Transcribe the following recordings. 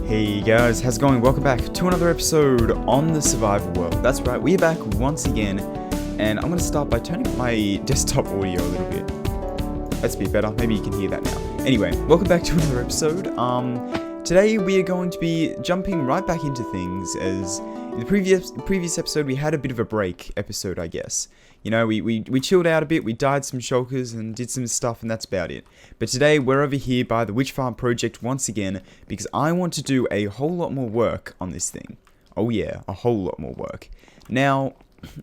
Hey guys, how's it going? Welcome back to another episode on the survival world. That's right, we're back once again, and I'm going to start by turning up my desktop audio a little bit. That's a bit better, maybe you can hear that now. Anyway, welcome back to another episode. Today we are going to be jumping right back into things, as in the previous episode we had a bit of a break episode, I guess. You know, we chilled out a bit, we died some shulkers and did some stuff, and that's about it. But today we're over here by the witch farm project once again, because I want to do a whole lot more work on this thing. Oh yeah, a whole lot more work. Now,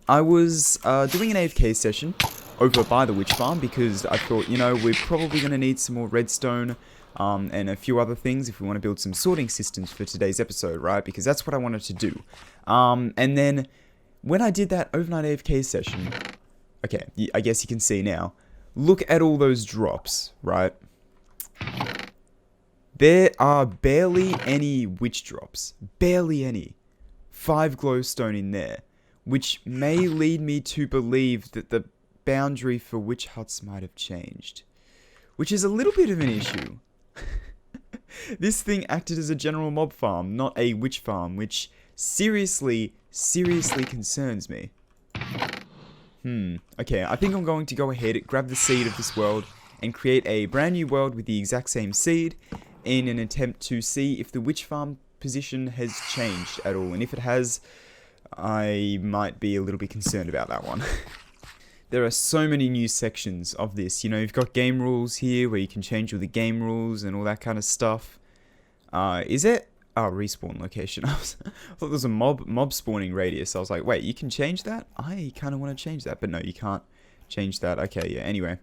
I was doing an AFK session over by the witch farm, because I thought, you know, we're probably going to need some more redstone, and a few other things if we want to build some sorting systems for today's episode, right? Because that's what I wanted to do. And then, when I did that overnight AFK session, okay, I guess you can see now, look at all those drops, right? There are barely any witch drops. Barely any. 5 glowstone in there, which may lead me to believe that the boundary for witch huts might have changed. Which is a little bit of an issue. This thing acted as a general mob farm, not a witch farm, which seriously concerns me. Okay, I think I'm going to go ahead, grab the seed of this world, and create a brand new world with the exact same seed, in an attempt to see if the witch farm position has changed at all. And if it has, I might be a little bit concerned about that one. There are so many new sections of this. You know, you've got game rules here, where you can change all the game rules and all that kind of stuff. Is it? Oh, respawn location. I thought there was a mob spawning radius. I was like, wait, you can change that? I kind of want to change that, but no, you can't change that. Okay, yeah, anyway.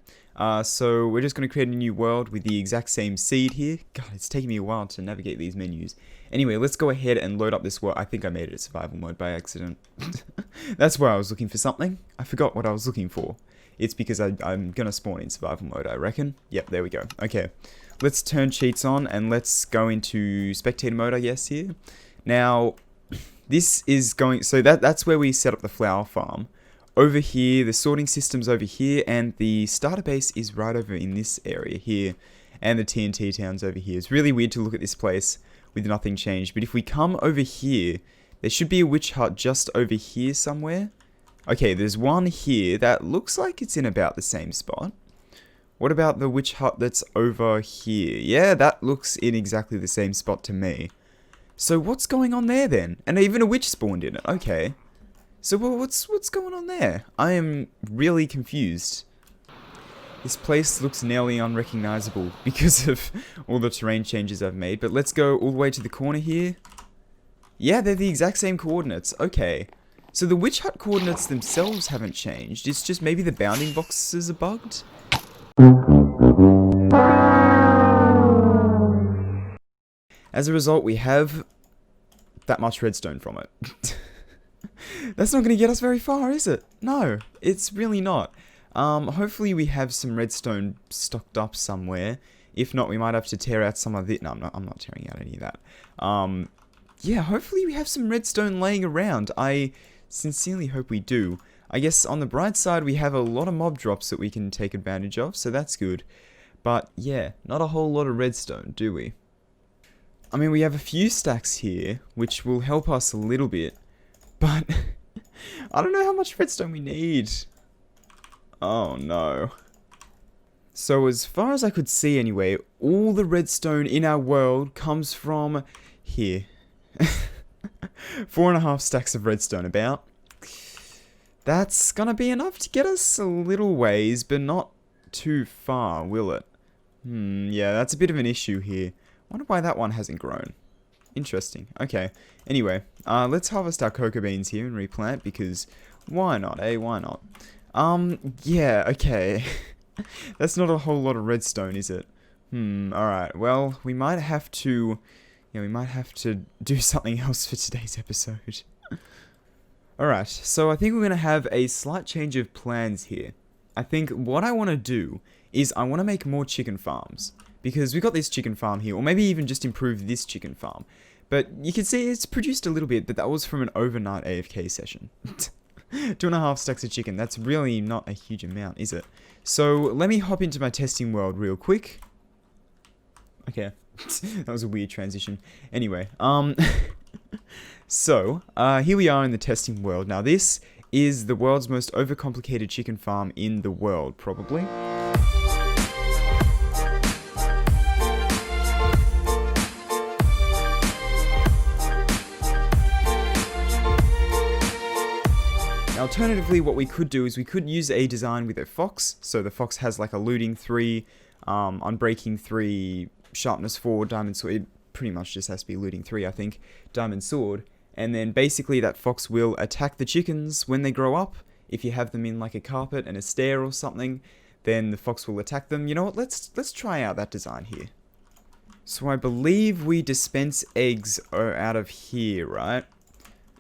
So we're just going to create a new world with the exact same seed here. God, it's taking me a while to navigate these menus. Anyway, let's go ahead and load up this world. I think I made it a survival mode by accident. That's why I was looking for something. I forgot what I was looking for. It's because I'm going to spawn in survival mode, I reckon. Yep, there we go. Okay. Let's turn cheats on and let's go into spectator mode, I guess, here. Now, this is going... So that's where we set up the flower farm. Over here, the sorting system's over here, and the starter base is right over in this area here. And the TNT town's over here. It's really weird to look at this place with nothing changed. But if we come over here, there should be a witch hut just over here somewhere. Okay, there's one here that looks like it's in about the same spot. What about the witch hut that's over here? Yeah, that looks in exactly the same spot to me. So what's going on there then? And even a witch spawned in it. Okay. So what's going on there? I am really confused. This place looks nearly unrecognizable because of all the terrain changes I've made. But let's go all the way to the corner here. Yeah, they're the exact same coordinates. Okay. So the witch hut coordinates themselves haven't changed. It's just maybe the bounding boxes are bugged. As a result, we have that much redstone from it. That's not going to get us very far, is it? No, it's really not. Hopefully we have some redstone stocked up somewhere. If not, we might have to tear out some of it. No, I'm not tearing out any of that. Yeah, hopefully we have some redstone laying around. I sincerely hope we do. I guess on the bright side, we have a lot of mob drops that we can take advantage of, so that's good. But yeah, not a whole lot of redstone, do we? I mean, we have a few stacks here, which will help us a little bit, but I don't know how much redstone we need. Oh no. So as far as I could see anyway, all the redstone in our world comes from here. 4.5 stacks of redstone about. That's gonna be enough to get us a little ways, but not too far, will it? Yeah, that's a bit of an issue here. Wonder why that one hasn't grown. Interesting. Okay. Anyway, let's harvest our cocoa beans here and replant, because why not, eh? Why not? Yeah, okay. That's not a whole lot of redstone, is it? Alright. Well, we might have to... Yeah, we might have to do something else for today's episode. Alright, so I think we're going to have a slight change of plans here. I think what I want to do is I want to make more chicken farms. Because we've got this chicken farm here, or maybe even just improve this chicken farm. But you can see it's produced a little bit, but that was from an overnight AFK session. 2.5 stacks of chicken, that's really not a huge amount, is it? So let me hop into my testing world real quick. Okay, That was a weird transition. Anyway, so, here we are in the testing world. Now, this is the world's most overcomplicated chicken farm in the world, probably. Alternatively, what we could do is we could use a design with a fox. So the fox has like a looting 3, unbreaking 3, sharpness 4, diamond sword. It pretty much just has to be looting 3, I think. Diamond sword. And then basically that fox will attack the chickens when they grow up. If you have them in like a carpet and a stair or something, then the fox will attack them. You know what? Let's try out that design here. So I believe we dispense eggs out of here, right?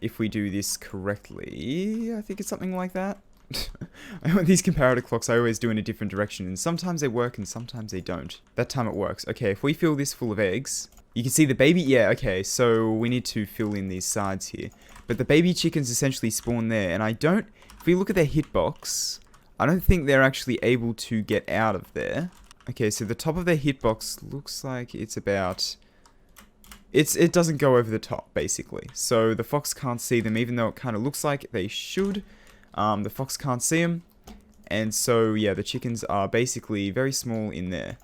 If we do this correctly, I think it's something like that. These comparator clocks I always do in a different direction, and sometimes they work and sometimes they don't. That time it works. Okay, if we fill this full of eggs, you can see the baby, yeah, okay, so we need to fill in these sides here. But the baby chickens essentially spawn there, and if we look at their hitbox, I don't think they're actually able to get out of there. Okay, so the top of their hitbox looks like it's about... It doesn't go over the top, basically. So the fox can't see them, even though it kind of looks like they should. The fox can't see them. And so, yeah, the chickens are basically very small in there.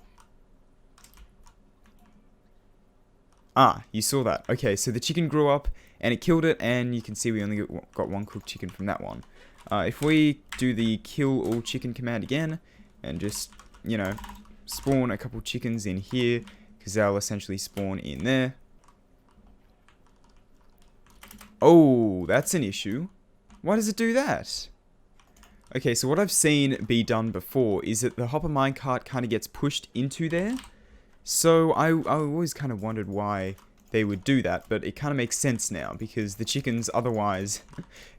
Ah, you saw that. Okay, so the chicken grew up, and it killed it, and you can see we only got 1 cooked chicken from that one. If we do the kill all chicken command again, and just, you know, spawn a couple chickens in here, because they'll essentially spawn in there. Oh, that's an issue. Why does it do that? Okay, so what I've seen be done before is that the hopper minecart kind of gets pushed into there. So I always kind of wondered why they would do that, but it kind of makes sense now, because the chickens otherwise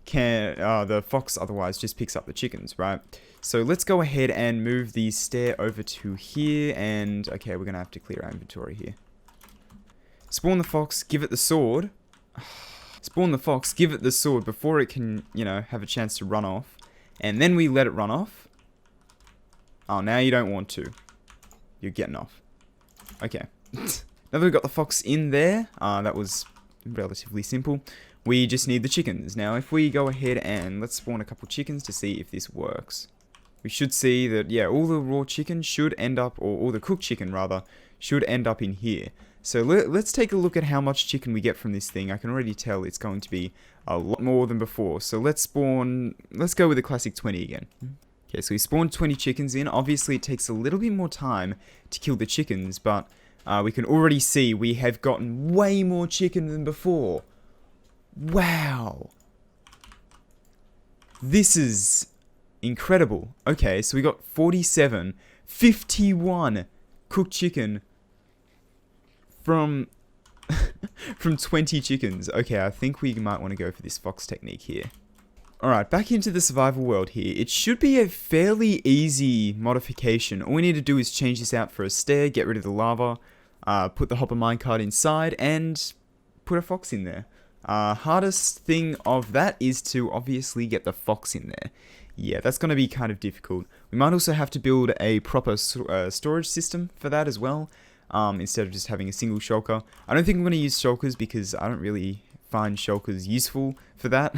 the fox otherwise just picks up the chickens, right? So let's go ahead and move the stair over to here, and okay, we're going to have to clear our inventory here. Spawn the fox, give it the sword. Spawn the fox, give it the sword before it can, you know, have a chance to run off. And then we let it run off. Oh, now you don't want to. You're getting off. Okay. Now that we've got the fox in there, that was relatively simple. We just need the chickens. Now, if we go ahead and let's spawn a couple chickens to see if this works. We should see that, yeah, all the raw chicken should end up, or all the cooked chicken, rather, should end up in here. So let's take a look at how much chicken we get from this thing. I can already tell it's going to be a lot more than before. So let's go with the classic 20 again. Okay, so we spawned 20 chickens in. Obviously, it takes a little bit more time to kill the chickens, but we can already see we have gotten way more chicken than before. Wow. This is incredible. Okay, so we got 47, 51 cooked chicken from 20 chickens. Okay, I think we might want to go for this fox technique here. Alright, back into the survival world here. It should be a fairly easy modification. All we need to do is change this out for a stair, get rid of the lava, put the hopper minecart inside, and put a fox in there. Hardest thing of that is to obviously get the fox in there. Yeah, that's going to be kind of difficult. We might also have to build a proper storage system for that as well. Instead of just having a single shulker. I don't think I'm going to use shulkers because I don't really find shulkers useful for that.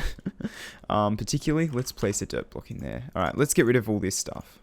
Particularly, let's place a dirt block in there. Alright, let's get rid of all this stuff.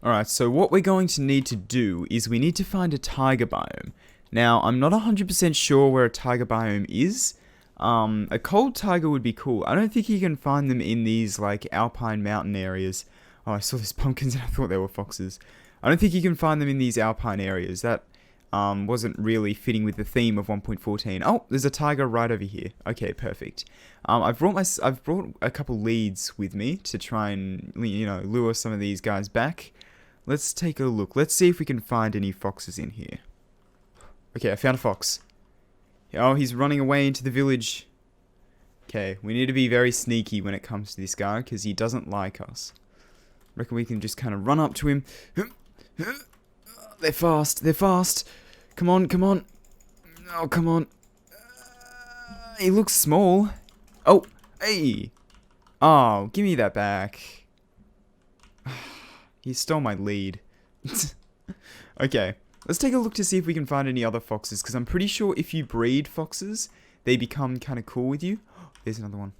Alright, so what we're going to need to do is we need to find a taiga biome. Now, I'm not 100% sure where a taiga biome is. A cold taiga would be cool. I don't think you can find them in these, like, alpine mountain areas. Oh, I saw these pumpkins and I thought they were foxes. I don't think you can find them in these alpine areas. That wasn't really fitting with the theme of 1.14. Oh, there's a tiger right over here. Okay, perfect. I've brought a couple leads with me to try and, you know, lure some of these guys back. Let's take a look. Let's see if we can find any foxes in here. Okay, I found a fox. Oh, he's running away into the village. Okay, we need to be very sneaky when it comes to this guy because he doesn't like us. Reckon we can just kind of run up to him. They're fast. They're fast. Come on, come on. Oh, come on. He looks small. Oh, hey. Oh, give me that back. He stole my lead. Okay. Let's take a look to see if we can find any other foxes, because I'm pretty sure if you breed foxes, they become kind of cool with you. There's another one.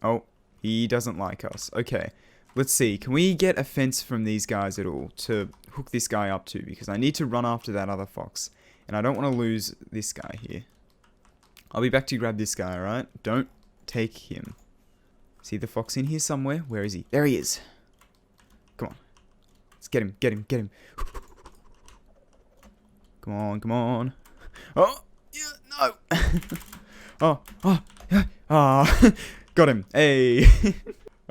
Oh, he doesn't like us. Okay, let's see. Can we get a fence from these guys at all to hook this guy up to? Because I need to run after that other fox, and I don't want to lose this guy here. I'll be back to grab this guy, alright? Don't take him. See the fox in here somewhere? Where is he? There he is. Come on. Let's get him, get him, get him. Come on, come on. Oh, yeah, no. Yeah. Got him. Hey.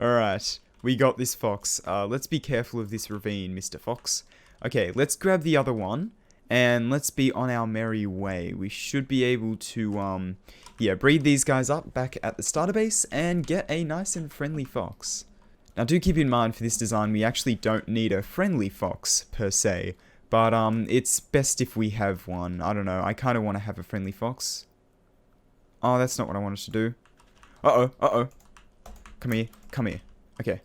Alright, we got this fox. Let's be careful of this ravine, Mr. Fox. Okay, let's grab the other one. And let's be on our merry way. We should be able to, yeah, breed these guys up back at the starter base and get a nice and friendly fox. Now, do keep in mind for this design, we actually don't need a friendly fox, per se. But, it's best if we have one. I don't know, I kind of want to have a friendly fox. Oh, that's not what I wanted to do. Uh-oh, uh-oh. Come here, come here. Okay.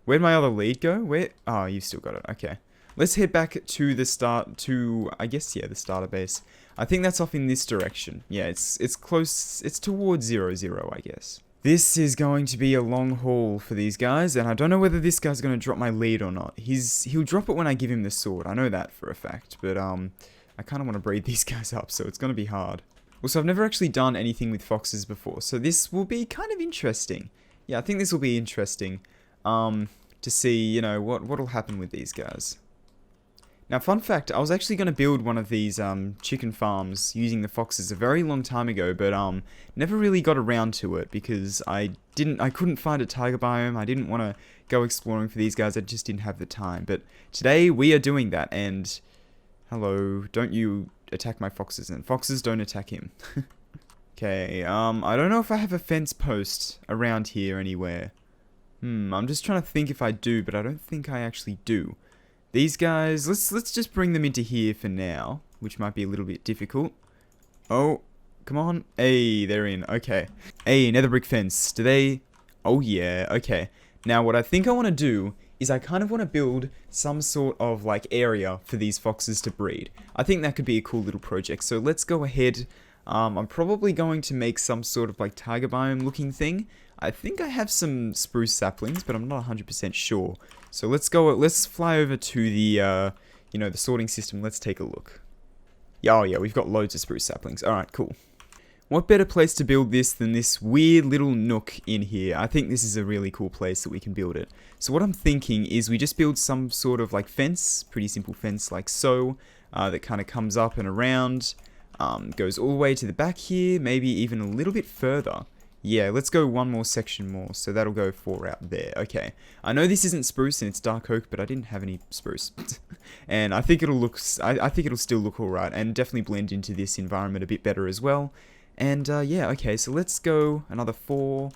Where'd my other lead go? Where? Oh, you've still got it, okay. Let's head back to the I guess, yeah, the starter base. I think that's off in this direction. Yeah, it's close, it's towards 0-0, I guess. This is going to be a long haul for these guys, and I don't know whether this guy's going to drop my lead or not. He'll drop it when I give him the sword, I know that for a fact, but, I kind of want to breed these guys up, so it's going to be hard. Also, I've never actually done anything with foxes before, so this will be kind of interesting. Yeah, I think this will be interesting, to see, you know, what'll happen with these guys. Now, fun fact, I was actually going to build one of these chicken farms using the foxes a very long time ago, but never really got around to it because I couldn't find a tiger biome. I didn't want to go exploring for these guys. I just didn't have the time. But today we are doing that, and hello, don't you attack my foxes, and foxes don't attack him. Okay, I don't know if I have a fence post around here anywhere. I'm just trying to think if I do, but I don't think I actually do. These guys, let's just bring them into here for now, which might be a little bit difficult. Oh, come on. Hey, they're in. Okay. Hey, nether brick fence. Do they... Oh, yeah. Okay. Now, what I think I want to do is I kind of want to build some sort of, like, area for these foxes to breed. I think that could be a cool little project. So let's go ahead. I'm probably going to make some sort of, like, tiger biome looking thing. I think I have some spruce saplings, but I'm not 100% sure. So let's fly over to the, you know, the sorting system. Let's take a look. Yeah, oh yeah, we've got loads of spruce saplings. Alright, cool. What better place to build this than this weird little nook in here? I think this is a really cool place that we can build it. So what I'm thinking is we just build some sort of, like, fence, pretty simple fence like so, that kind of comes up and around, goes all the way to the back here, maybe even a little bit further. Yeah, let's go one more section more, so that'll go 4 out there. Okay, I know this isn't spruce and it's dark oak, but I didn't have any spruce. And I think it'll look, I think it'll still look alright, and definitely blend into this environment a bit better as well. And yeah, okay, so let's go another 4,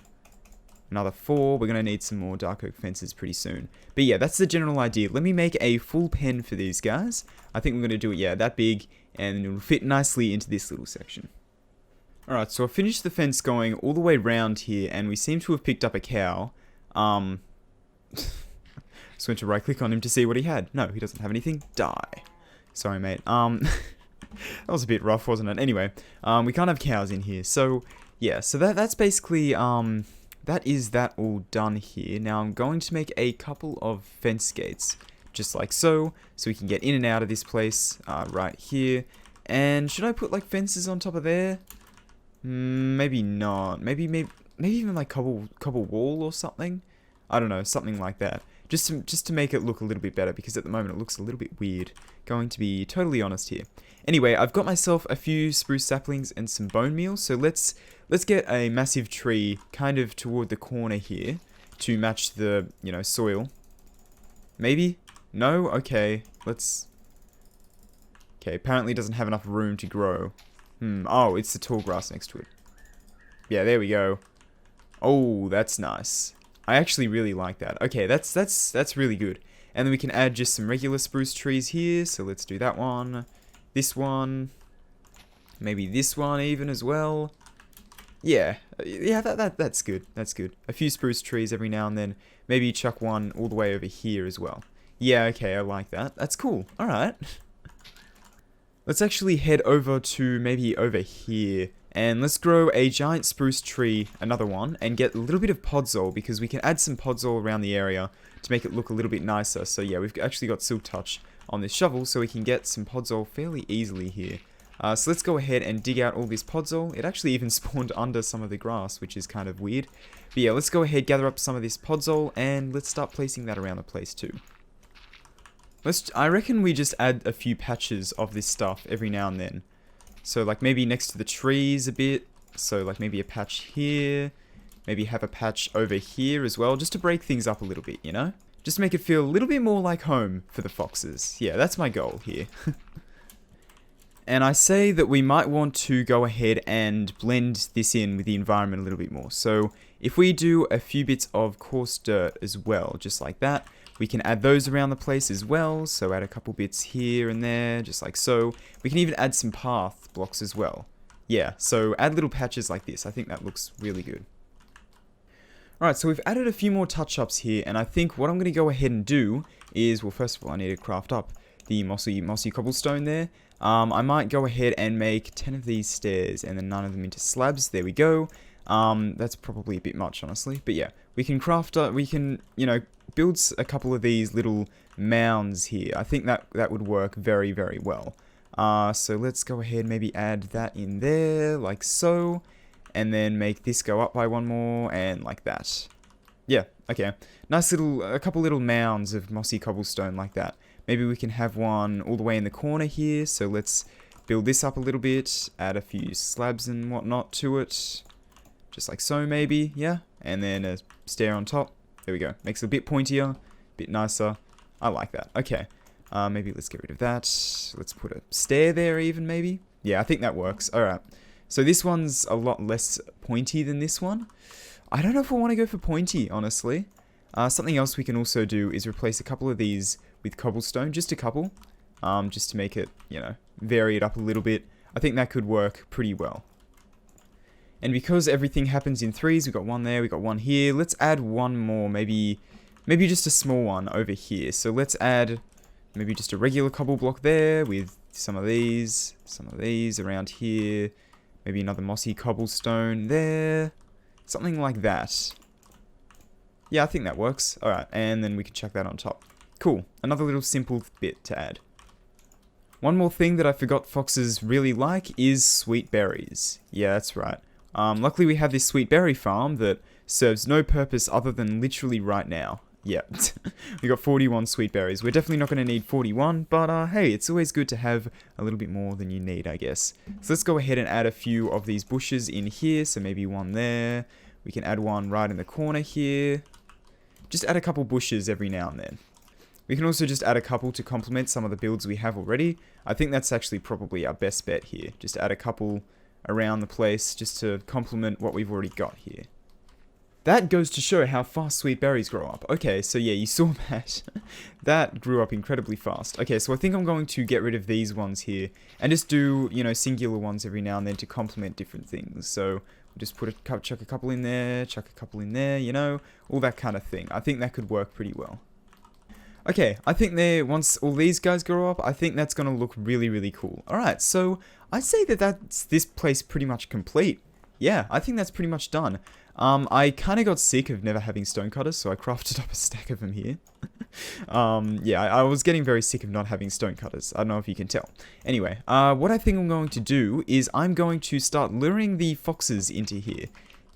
another 4. We're going to need some more dark oak fences pretty soon. But yeah, that's the general idea. Let me make a full pen for these guys. I think we're going to do it, yeah, that big, and it'll fit nicely into this little section. Alright, so I finished the fence going all the way round here, and we seem to have picked up a cow. Just went to right click on him to see what he had. No, he doesn't have anything. Die. Sorry, mate. That was a bit rough, wasn't it? Anyway, we can't have cows in here. So, yeah, so that's basically, that is that all done here. Now, I'm going to make a couple of fence gates, just like so we can get in and out of this place, right here. And should I put, like, fences on top of there? Maybe not. Maybe even like cobble wall or something. I don't know, something like that. Just to make it look a little bit better, because at the moment it looks a little bit weird. Going to be totally honest here. Anyway, I've got myself a few spruce saplings and some bone meal, so let's get a massive tree kind of toward the corner here to match the, you know, soil. Maybe? No? Okay. Let's... Okay, apparently it doesn't have enough room to grow. Oh, it's the tall grass next to it. Yeah, there we go. Oh, that's nice. I actually really like that. Okay, that's really good. And then we can add just some regular spruce trees here. So let's do that one. This one. Maybe this one even as well. Yeah, that's good. That's good. A few spruce trees every now and then. Maybe chuck one all the way over here as well. Yeah, okay, I like that. That's cool. Alright. Let's actually head over to maybe over here. And let's grow a giant spruce tree, another one, and get a little bit of podzol, because we can add some podzol around the area to make it look a little bit nicer. So yeah, we've actually got silk touch on this shovel, so we can get some podzol fairly easily here. So let's go ahead and dig out all this podzol. It actually even spawned under some of the grass, which is kind of weird. But yeah, let's go ahead, gather up some of this podzol, and let's start placing that around the place too. I reckon we just add a few patches of this stuff every now and then. So like maybe next to the trees a bit. So like maybe a patch here. Maybe have a patch over here as well, just to break things up a little bit, you know? Just make it feel a little bit more like home for the foxes. Yeah, that's my goal here. And I say that we might want to go ahead and blend this in with the environment a little bit more. So if we do a few bits of coarse dirt as well, just like that, we can add those around the place as well. So add a couple bits here and there, just like so. We can even add some path blocks as well. Yeah, so add little patches like this. I think that looks really good. Alright, so we've added a few more touch-ups here, and I think what I'm going to go ahead and do is, well, first of all, I need to craft up the mossy cobblestone there. I might go ahead and make 10 of these stairs, and then 9 of them into slabs. There we go. That's probably a bit much, honestly, but yeah, we can craft, you know, build a couple of these little mounds here. I think that would work very, very well. So let's go ahead and maybe add that in there, like so. And then make this go up by one more, and like that. Yeah, okay. Nice little, a couple little mounds of mossy cobblestone like that. Maybe we can have one all the way in the corner here. So let's build this up a little bit. Add a few slabs and whatnot to it. Just like so, maybe, yeah. And then a stair on top. There we go. Makes it a bit pointier, a bit nicer. I like that. Okay. Maybe let's get rid of that. Let's put a stair there even, maybe. Yeah, I think that works. Alright. So this one's a lot less pointy than this one. I don't know if I want to go for pointy, honestly. Something else we can also do is replace a couple of these with cobblestone. Just a couple. Just to make it, you know, vary it up a little bit. I think that could work pretty well. And because everything happens in threes, we got one there, we got one here. Let's add one more, maybe just a small one over here. So let's add maybe just a regular cobble block there with some of these around here. Maybe another mossy cobblestone there. Something like that. Yeah, I think that works. Alright, and then we can chuck that on top. Cool. Another little simple bit to add. One more thing that I forgot foxes really like is sweet berries. Yeah, that's right. Luckily we have this sweet berry farm that serves no purpose other than literally right now. Yeah, we got 41 sweet berries. We're definitely not going to need 41, but hey, it's always good to have a little bit more than you need, I guess. So let's go ahead and add a few of these bushes in here. So maybe one there. We can add one right in the corner here. Just add a couple bushes every now and then. We can also just add a couple to complement some of the builds we have already. I think that's actually probably our best bet here. Just add a couple around the place just to complement what we've already got here. That goes to show how fast sweet berries grow up. Okay, so yeah, you saw that. That grew up incredibly fast. Okay, so I think I'm going to get rid of these ones here and just do, you know, singular ones every now and then to complement different things. So we'll just chuck a couple in there, chuck a couple in there, you know, all that kind of thing. I think that could work pretty well. Okay, I think once all these guys grow up, I think that's going to look really, really cool. Alright, so I'd say that's this place pretty much complete. Yeah, I think that's pretty much done. I kind of got sick of never having stonecutters, so I crafted up a stack of them here. Yeah, I was getting very sick of not having stonecutters. I don't know if you can tell. Anyway, what I think I'm going to do is I'm going to start luring the foxes into here.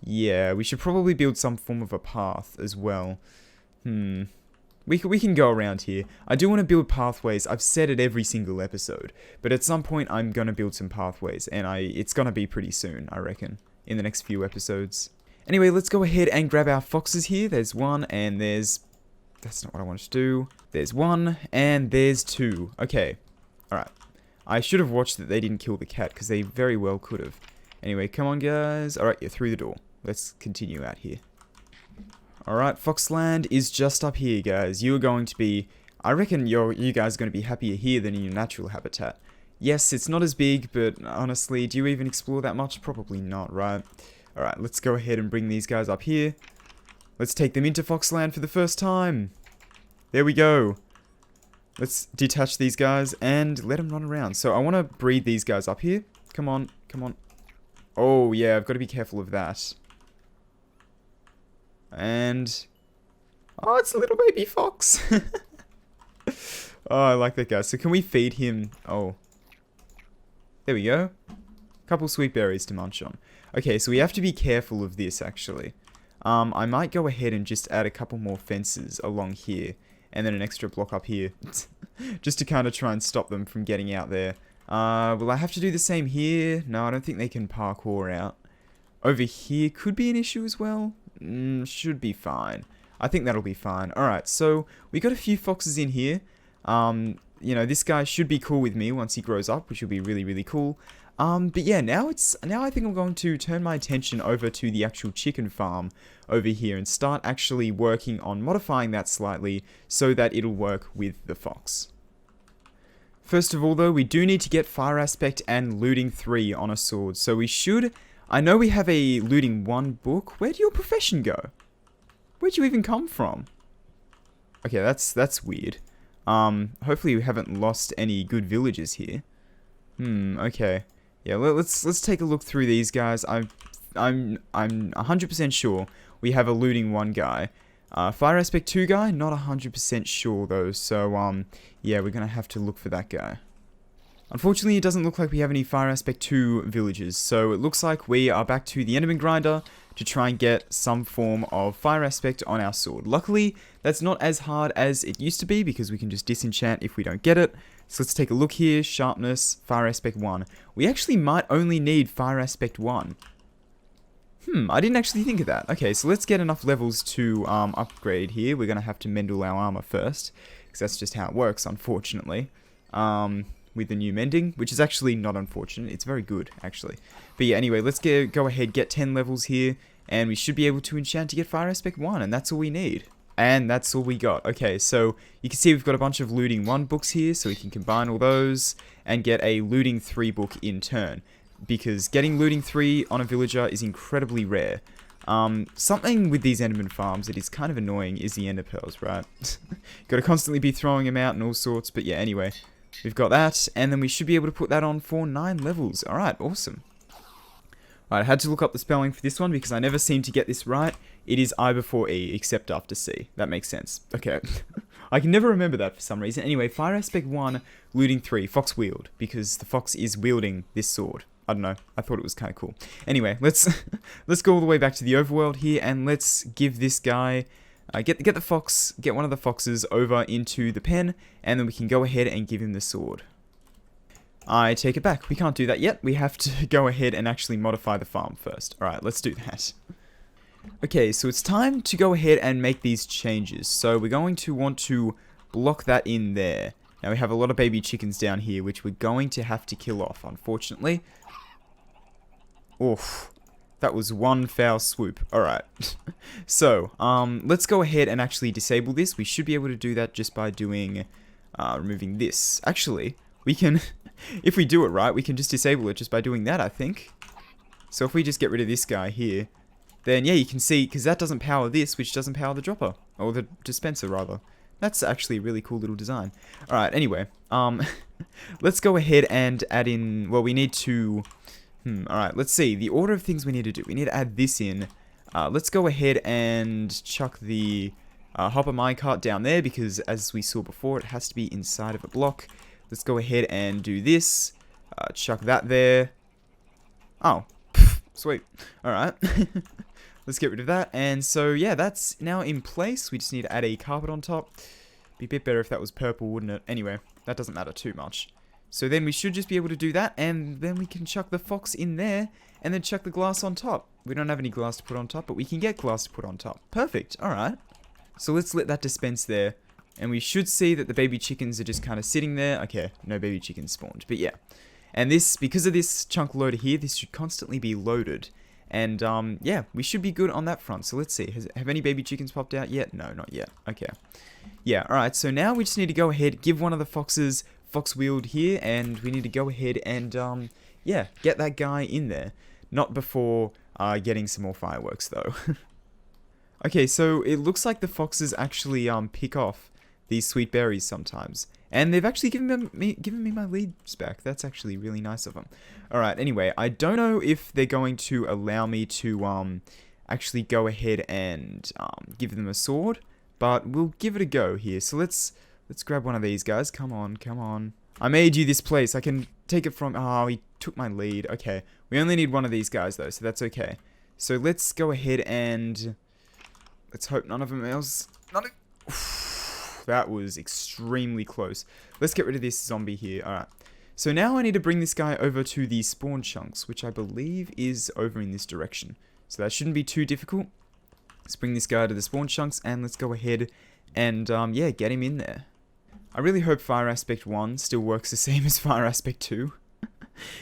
Yeah, we should probably build some form of a path as well. We can go around here. I do want to build pathways. I've said it every single episode. But at some point, I'm going to build some pathways. And it's going to be pretty soon, I reckon. In the next few episodes. Anyway, let's go ahead and grab our foxes here. There's one and there's... That's not what I wanted to do. There's one and there's two. Okay. Alright. I should have watched that they didn't kill the cat because they very well could have. Anyway, come on guys. Alright, you're through the door. Let's continue out here. Alright, Foxland is just up here, guys. You are going to be... I reckon you guys are going to be happier here than in your natural habitat. Yes, it's not as big, but honestly, do you even explore that much? Probably not, right? Alright, let's go ahead and bring these guys up here. Let's take them into Foxland for the first time. There we go. Let's detach these guys and let them run around. So I want to breed these guys up here. Come on, come on. Oh, yeah, I've got to be careful of that. And... oh, it's a little baby fox. Oh, I like that guy. So can we feed him? Oh. There we go. Couple sweet berries to munch on. Okay, so we have to be careful of this, actually. I might go ahead and just add a couple more fences along here. And then an extra block up here. Just to kind of try and stop them from getting out there. Will I have to do the same here? No, I don't think they can parkour out. Over here could be an issue as well. Should be fine. I think that'll be fine. Alright, so we got a few foxes in here. You know, this guy should be cool with me once he grows up, which will be really, really cool. But yeah, now I think I'm going to turn my attention over to the actual chicken farm over here and start actually working on modifying that slightly so that it'll work with the fox. First of all though, we do need to get fire aspect and looting 3 on a sword. So we should, I know we have a looting 1 book. Where would your profession go? Where'd you even come from? Okay, that's weird. Hopefully we haven't lost any good villagers here. Okay. Yeah, let's take a look through these guys. I'm 100% sure we have a looting 1 guy. Fire aspect 2 guy, not 100% sure though. So yeah, we're gonna have to look for that guy. Unfortunately, it doesn't look like we have any fire aspect 2 villagers. So it looks like we are back to the Enderman grinder to try and get some form of fire aspect on our sword. Luckily, that's not as hard as it used to be because we can just disenchant if we don't get it. So let's take a look here. Sharpness, fire aspect 1. We actually might only need fire aspect 1. I didn't actually think of that. Okay, so let's get enough levels to upgrade here. We're going to have to mendel our armor first, because that's just how it works, unfortunately. With the new mending, which is actually not unfortunate. It's very good, actually. But yeah, anyway, let's go ahead, get 10 levels here, and we should be able to enchant to get fire aspect 1, and that's all we need. And that's all we got. Okay, so you can see we've got a bunch of looting 1 books here, so we can combine all those and get a looting 3 book in turn. Because getting looting 3 on a villager is incredibly rare. Something with these Enderman farms that is kind of annoying is the ender pearls, right? Gotta constantly be throwing them out and all sorts, but yeah, anyway. We've got that, and then we should be able to put that on for 9 levels. Alright, awesome. Alright, I had to look up the spelling for this one because I never seem to get this right. It is I before E, except after C. That makes sense. Okay. I can never remember that for some reason. Anyway, fire aspect 1, looting 3, fox wield, because the fox is wielding this sword. I don't know. I thought it was kind of cool. Anyway, let's go all the way back to the overworld here, and let's give this guy... get one of the foxes over into the pen, and then we can go ahead and give him the sword. I take it back. We can't do that yet. We have to go ahead and actually modify the farm first. Alright, let's do that. Okay, so it's time to go ahead and make these changes. So we're going to want to block that in there. Now we have a lot of baby chickens down here, which we're going to have to kill off, unfortunately. Oof. That was one foul swoop. Alright. So, let's go ahead and actually disable this. We should be able to do that just by doing, removing this. Actually, we can, if we do it right, we can just disable it just by doing that, I think. So if we just get rid of this guy here, then yeah, you can see, because that doesn't power this, which doesn't power the dropper. Or the dispenser, rather. That's actually a really cool little design. Alright, anyway, let's go ahead and add in, well, we need to... Alright, let's see. The order of things we need to do. We need to add this in. Let's go ahead and chuck the hopper minecart down there because, as we saw before, it has to be inside of a block. Let's go ahead and do this. Chuck that there. Oh, sweet. Alright. Let's get rid of that. And so, yeah, that's now in place. We just need to add a carpet on top. Be a bit better if that was purple, wouldn't it? Anyway, that doesn't matter too much. So then we should just be able to do that, and then we can chuck the fox in there, and then chuck the glass on top. We don't have any glass to put on top, but we can get glass to put on top. Perfect, alright. So let's let that dispense there, and we should see that the baby chickens are just kind of sitting there. Okay, no baby chickens spawned, but yeah. And this, because of this chunk loader here, this should constantly be loaded. And, yeah, we should be good on that front. So let's see, have any baby chickens popped out yet? No, not yet. Okay. Yeah, alright, so now we just need to go ahead, give one of the foxes fox wield here, and we need to go ahead and, yeah, get that guy in there. Not before, getting some more fireworks, though. Okay, so it looks like the foxes actually, pick off these sweet berries sometimes. And they've actually given me my leads back. That's actually really nice of them. Alright, anyway, I don't know if they're going to allow me to actually go ahead and give them a sword, but we'll give it a go here. So let's grab one of these guys. Come on, come on. I made you this place. I can take it from... Oh, he took my lead. Okay. We only need one of these guys, though, so that's okay. So let's go ahead and... Let's hope none of them else... That was extremely close. Let's get rid of this zombie here. Alright. So now I need to bring this guy over to the spawn chunks, which I believe is over in this direction. So that shouldn't be too difficult. Let's bring this guy to the spawn chunks, and let's go ahead and, yeah, get him in there. I really hope Fire Aspect 1 still works the same as Fire Aspect 2.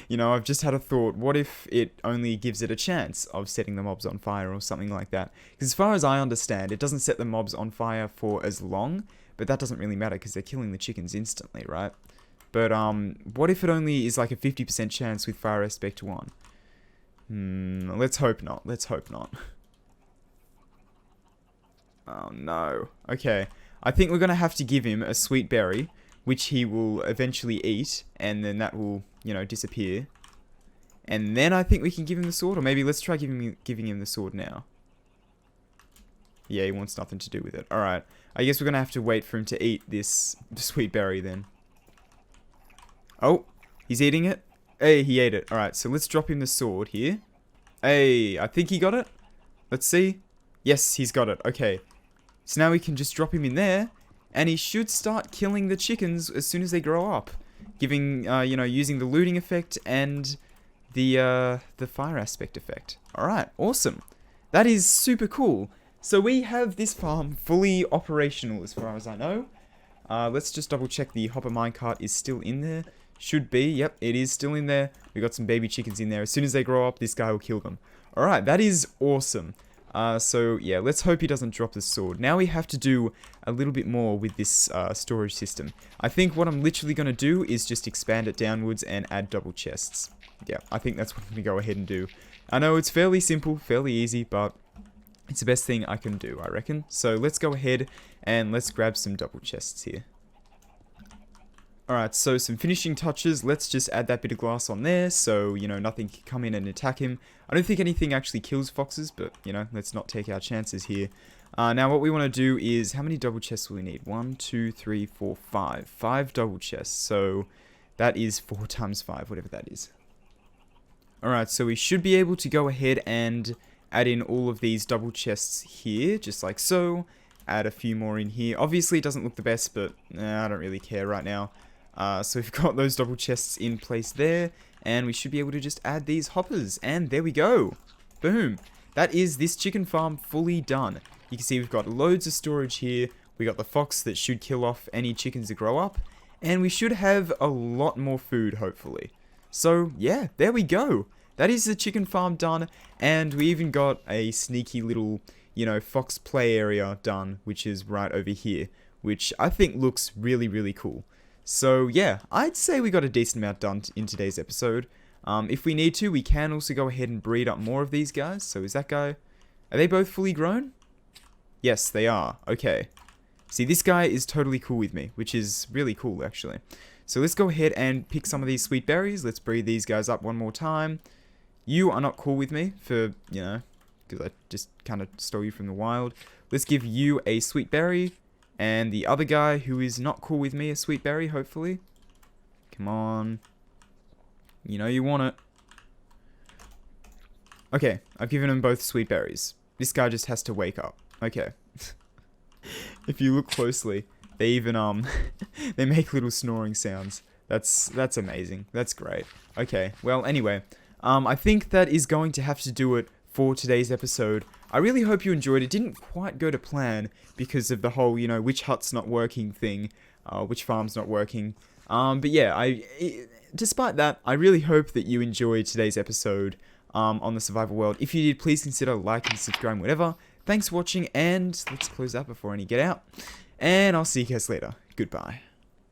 You know, I've just had a thought, what if it only gives it a chance of setting the mobs on fire or something like that? Because as far as I understand, it doesn't set the mobs on fire for as long, but that doesn't really matter because they're killing the chickens instantly, right? But, what if it only is like a 50% chance with Fire Aspect 1? Let's hope not. Let's hope not. Oh, no. Okay. I think we're going to have to give him a sweet berry, which he will eventually eat, and then that will, you know, disappear. And then I think we can give him the sword, or maybe let's try giving him the sword now. Yeah, he wants nothing to do with it. Alright. I guess we're going to have to wait for him to eat this sweet berry then. Oh, he's eating it. Hey, he ate it. Alright, so let's drop him the sword here. Hey, I think he got it. Let's see. Yes, he's got it. Okay. So now we can just drop him in there, and he should start killing the chickens as soon as they grow up. Giving, you know, using the looting effect and the fire aspect effect. Alright, awesome. That is super cool. So we have this farm fully operational as far as I know. Let's just double check the hopper minecart is still in there. Should be, yep, it is still in there. We got some baby chickens in there. As soon as they grow up, this guy will kill them. Alright, that is awesome. So yeah, let's hope he doesn't drop the sword. Now we have to do a little bit more with this storage system. I think what I'm literally going to do is just expand it downwards and add double chests. Yeah, I think that's what I'm going to go ahead and do. I know it's fairly simple, fairly easy, but it's the best thing I can do, I reckon. So let's go ahead and let's grab some double chests here. Alright, so some finishing touches. Let's just add that bit of glass on there so, you know, nothing can come in and attack him. I don't think anything actually kills foxes, but, you know, let's not take our chances here. Now what we want to do is, how many double chests will we need? 1, 2, 3, 4, 5. 5 double chests, so that is 4 times 5, whatever that is. Alright, so we should be able to go ahead and add in all of these double chests here, just like so. Add a few more in here. Obviously it doesn't look the best, but I don't really care right now. So we've got those double chests in place there, and we should be able to just add these hoppers, and there we go. Boom. That is this chicken farm fully done. You can see we've got loads of storage here. We got the fox that should kill off any chickens that grow up, and we should have a lot more food, hopefully. So yeah, there we go. That is the chicken farm done, and we even got a sneaky little, you know, fox play area done, which is right over here, which I think looks really, really cool. So yeah, I'd say we got a decent amount done in today's episode. If we need to, we can also go ahead and breed up more of these guys. So is that guy... Are they both fully grown? Yes, they are. Okay. See, this guy is totally cool with me, which is really cool, actually. So let's go ahead and pick some of these sweet berries. Let's breed these guys up one more time. You are not cool with me for, you know, because I just kind of stole you from the wild. Let's give you a sweet berry. And the other guy who is not cool with me, a sweet berry, hopefully. Come on. You know you want it. Okay, I've given him both sweet berries. This guy just has to wake up. Okay. If you look closely, they even, they make little snoring sounds. That's amazing. That's great. Okay, well, anyway. I think that is going to have to do it for today's episode. I really hope you enjoyed. It didn't quite go to plan because of the whole, you know, which hut's not working thing, which farm's not working. But yeah, despite that, I really hope that you enjoyed today's episode on the survival world. If you did, please consider liking, subscribing, whatever. Thanks for watching, and let's close that before any get out. And I'll see you guys later. Goodbye.